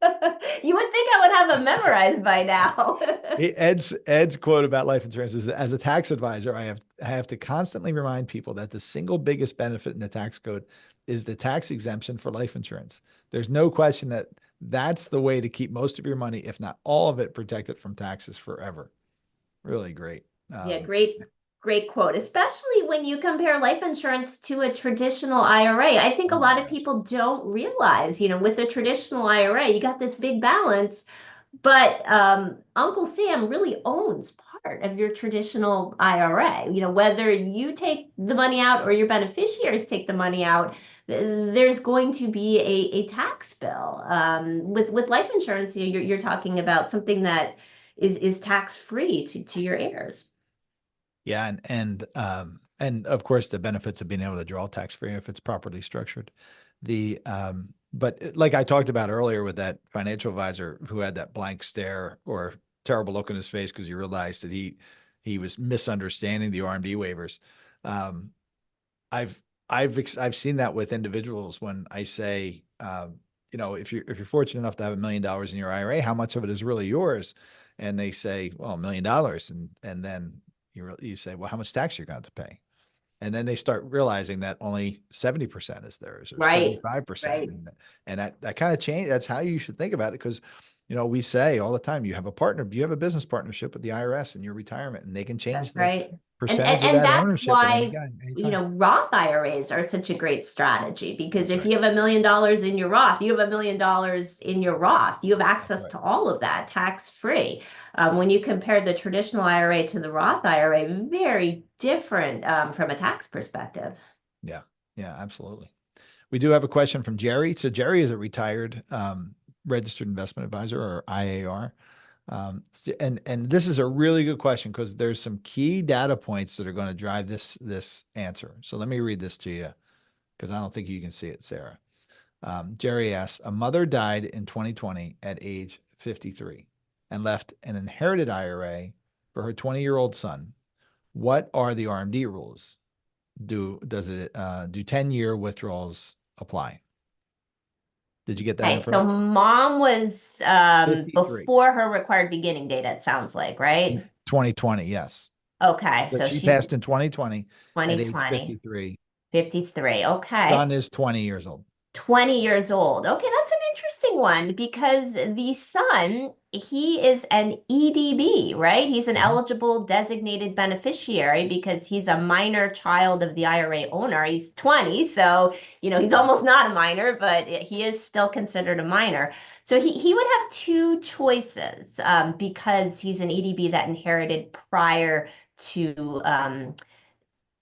You would think I would have them memorized by now. Ed's quote about life insurance is, as a tax advisor, I have to constantly remind people that the single biggest benefit in the tax code is the tax exemption for life insurance. There's no question that that's the way to keep most of your money, if not all of it, protected from taxes forever. Really great. Yeah, great quote, especially when you compare life insurance to a traditional IRA. I think a Oh my lot of gosh. people don't realize, with a traditional IRA, you got this big balance, but Uncle Sam really owns part of your traditional IRA. Whether you take the money out or your beneficiaries take the money out, there's going to be a tax bill. With life insurance, you're talking about something that is tax free to your heirs. Yeah, and of course the benefits of being able to draw tax free if it's properly structured. But like I talked about earlier with that financial advisor who had that blank stare or terrible look in his face because he realized that he was misunderstanding the RMD waivers. Um, I've I've seen that with individuals when I say, if you're fortunate enough to have $1 million in your IRA, how much of it is really yours? And they say, well, $1 million, and then you say, well, how much tax you're going to pay? And then they start realizing that only 70% is theirs or Right, 75%. right. And that kind of change, that's how you should think about it. Because, we say all the time, you have a business partnership with the IRS in your retirement, and they can change That's the right. And, and percentage of and that that's ownership at why, any time. Roth IRAs are such a great strategy because That's if right. you have $1 million in your Roth, you have $1 million in your Roth. You have That's access right. to all of that tax free. When you compare the traditional IRA to the Roth IRA, very different from a tax perspective. Yeah. Yeah, absolutely. We do have a question from Jerry. So Jerry is a retired registered investment advisor, or IAR. And this is a really good question because there's some key data points that are going to drive this answer. So let me read this to you because I don't think you can see it, Sarah. Jerry asks, a mother died in 2020 at age 53 and left an inherited IRA for her 20-year-old son. What are the RMD rules? Do 10-year withdrawals apply? Did you get that Okay, so information? mom was 53 before her required beginning date, it sounds like, right? in 2020, yes. Okay, So so she she's passed in 2020 at age 2020, 53. 53. Okay. Son is 20 years old. 20 years old. Okay, that's an interesting one because the son, he is an EDB, right? He's an Mhm. eligible designated beneficiary because he's a minor child of the IRA owner. He's 20, so, he's almost not a minor, but he is still considered a minor. So he would have two choices because he's an EDB that inherited prior to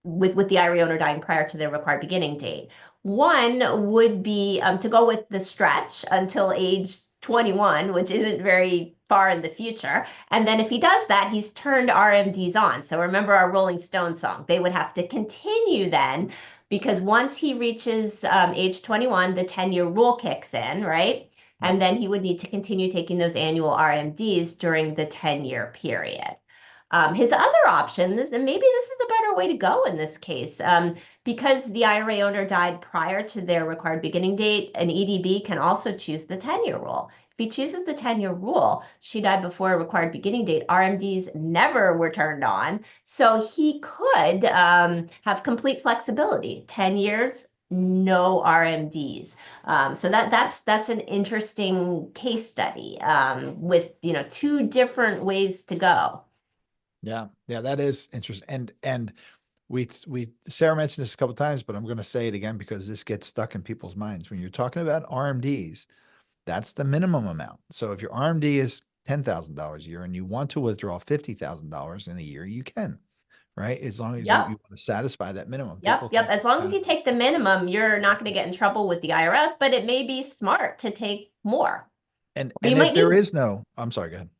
with the IRA owner dying prior to their required beginning date. One would be to go with the stretch until age 21, which isn't very far in the future. And then if he does that, he's turned RMDs on. So remember our Rolling Stone song. They would have to continue then because once he reaches age 21, the 10-year rule kicks in, right? Yep. And then he would need to continue taking those annual RMDs during the 10-year period. His other option is, and maybe this is a better way to go in this case, because the IRA owner died prior to their required beginning date, an EDB can also choose the 10-year rule. If he chooses the 10-year rule, she died before a required beginning date, RMDs never were turned on, so he could have complete flexibility, 10 years, no RMDs. So that's an interesting case study with two different ways to go. Yeah. Yeah, that is interesting. And we Sarah mentioned this a couple of times, but I'm going to say it again because this gets stuck in people's minds. When you're talking about RMDs, that's the minimum amount. So if your RMD is $10,000 a year and you want to withdraw $50,000 in a year, you can, right? As long as you Yep. want to satisfy that minimum. Yep, People yep. think As it's long as kind of you take the minimum, you're not going to get in trouble with the IRS, but it may be smart to take more. Or you and if might there need, is no, I'm sorry, go ahead.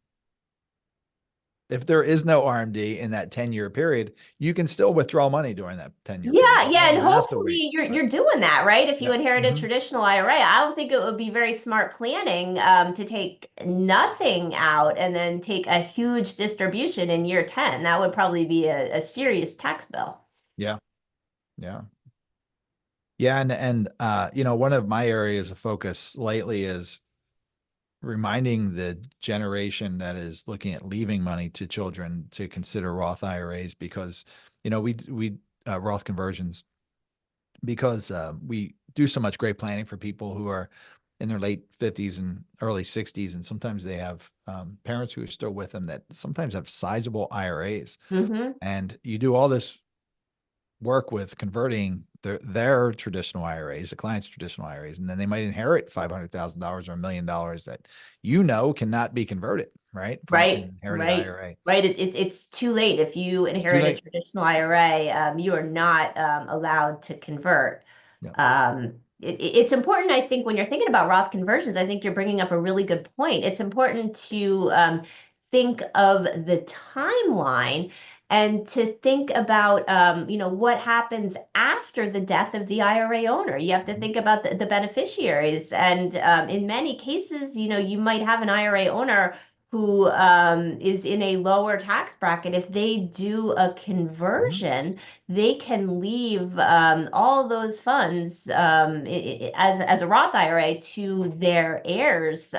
If there is no RMD in that 10-year period, you can still withdraw money during that 10-year period. Yeah, You yeah, don't and even have to wait. hopefully you're Right. you're doing that, right? If you Yeah. inherit a traditional IRA, I don't think it would be very smart planning to take nothing out and then take a huge distribution in year 10. That would probably be a serious tax bill. Yeah. Yeah. Yeah. And one of my areas of focus lately is reminding the generation that is looking at leaving money to children to consider Roth IRAs because, we Roth conversions because we do so much great planning for people who are in their late 50s and early 60s. And sometimes they have parents who are still with them that sometimes have sizable IRAs. Hmm. And you do all this work with converting their traditional IRAs, the client's traditional IRAs, and then they might inherit $500,000 or $1 million that cannot be converted, right, from an Right, inherited right, IRA. right. It's too late. If you It's too inherit a late. traditional IRA, you are not allowed to convert. Yeah. It's important, I think, when you're thinking about Roth conversions, I think you're bringing up a really good point. It's important to think of the timeline and to think about, what happens after the death of the IRA owner. You have to Mhm. think about the beneficiaries. And in many cases, you might have an IRA owner who is in a lower tax bracket. If they do a Mhm. conversion, they can leave all those funds as a Roth IRA to their heirs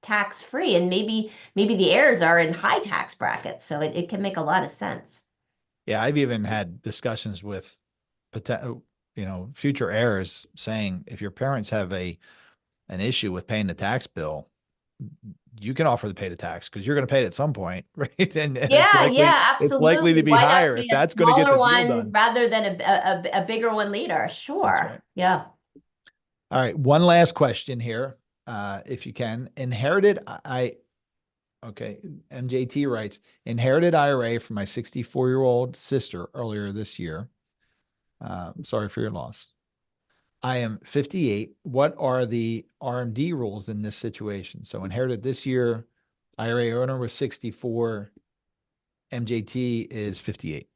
tax free, and maybe the heirs are in high tax brackets, so it can make a lot of sense. Yeah, I've even had discussions with future heirs saying if your parents have an issue with paying the tax bill, you can offer to pay the tax because you're going to pay it at some point, right? And it's Yeah, likely yeah, it's likely to absolutely. be Why not higher if pay a that's going to get smaller the deal one done. rather than a bigger one later? That's Sure. right. Yeah. All right, one last question here, if you can. Okay, MJT writes, inherited IRA from my 64-year-old sister earlier this year. Sorry for your loss. I am 58. What are the RMD rules in this situation? So inherited this year, IRA owner was 64, MJT is 58.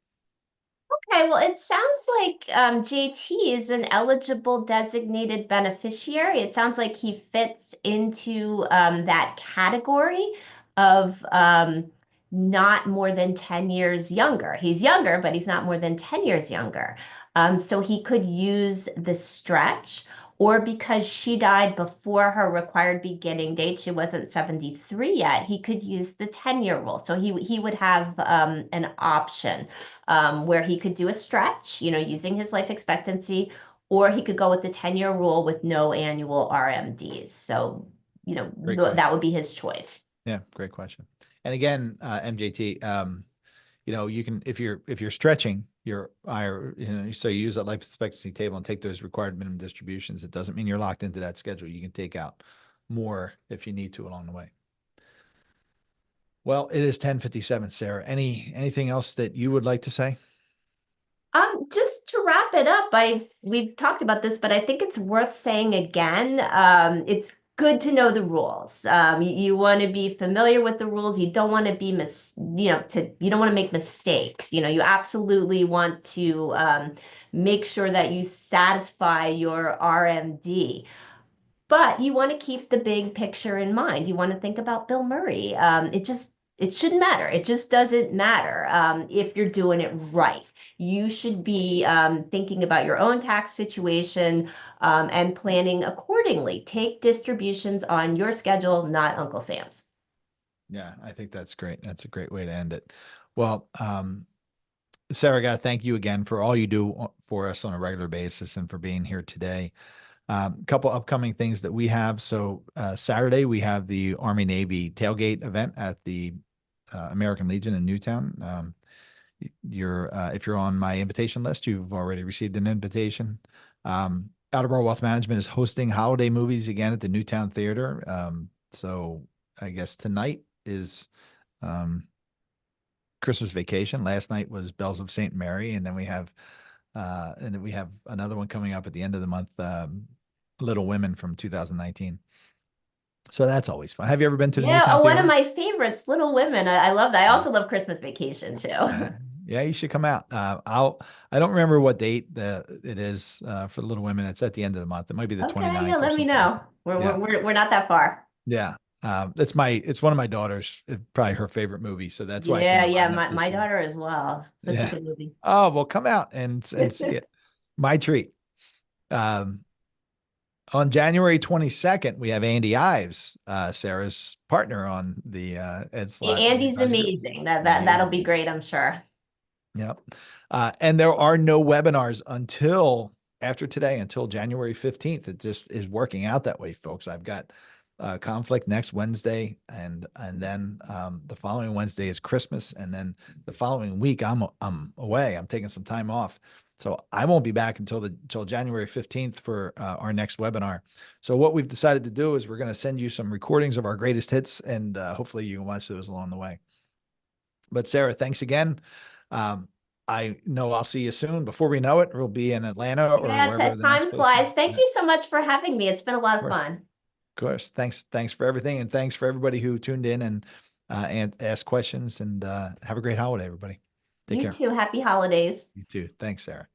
Okay, well, it sounds like JT is an eligible designated beneficiary. It sounds like he fits into that category of not more than 10 years younger. He's younger, but he's not more than 10 years younger. So he could use the stretch, or because she died before her required beginning date, she wasn't 73 yet, he could use the 10-year rule. So he would have an option where he could do a stretch, using his life expectancy, or he could go with the 10-year rule with no annual RMDs. So, Great that question. would be his choice. Yeah, great question. And again, MJT, you can if you're stretching your IRA, so you use that life expectancy table and take those required minimum distributions. It doesn't mean you're locked into that schedule. You can take out more if you need to along the way. Well, it is 10:57, Sarah. Anything else that you would like to say? Just to wrap it up, we've talked about this, but I think it's worth saying again. It's good to know the rules. You want to be familiar with the rules. You don't want to be you don't want to make mistakes. You absolutely want to make sure that you satisfy your RMD. But you want to keep the big picture in mind. You want to think about Bill Murray. It shouldn't matter. It just doesn't matter if you're doing it right. You should be thinking about your own tax situation and planning accordingly. Take distributions on your schedule, not Uncle Sam's. Yeah, I think that's great. That's a great way to end it. Well, Sarah, I got to thank you again for all you do for us on a regular basis and for being here today. A couple upcoming things that we have. So Saturday we have the Army Navy tailgate event at the American Legion in Newtown. If you're on my invitation list, you've already received an invitation. Attleboro Wealth Management is hosting holiday movies again at the Newtown Theater. So I guess tonight is um, Christmas Vacation. Last night was Bells of St. Mary, and then we have another one coming up at the end of the month, Little Women from 2019. So that's always fun. Have you ever been to the Yeah, Newtown oh, one of Theater? my favorites, Little Women. I love that. I Yeah. also love Christmas Vacation too. Yeah, you should come out. I don't remember what date it is for the Little Women. It's at the end of the month. It might be the Okay, yeah, 29th or let me something like know. that. Yeah. We're not that far. Yeah. It's one of my daughters, probably her favorite movie. So that's why it's in Yeah, the yeah, lineup my this year. daughter as well. Such a Yeah. good movie. Oh, well, come out and see it. My treat. Um, on January 22nd, we have Andy Ives, Sarah's partner on the Ed Slott Andy's Advisory Group. amazing. He is That'll be amazing. great, I'm sure. Yep. And there are no webinars until after today, until January 15th. It just is working out that way, folks. I've got conflict next Wednesday, and then the following Wednesday is Christmas, and then the following week I'm away. I'm taking some time off. So I won't be back until January 15th for our next webinar. So what we've decided to do is we're going to send you some recordings of our greatest hits, and hopefully you can watch those along the way. But Sarah, thanks again. I know I'll see you soon. Before we know it, we'll be in Atlanta or Yeah, wherever the next time place is. flies. Thank Yeah, of you so much for having me. It's been a lot of course. fun. Of course. Thanks for everything. And thanks for everybody who tuned in and asked questions. And have a great holiday, everybody. Take You care. too. Happy holidays. You too. Thanks, Sarah.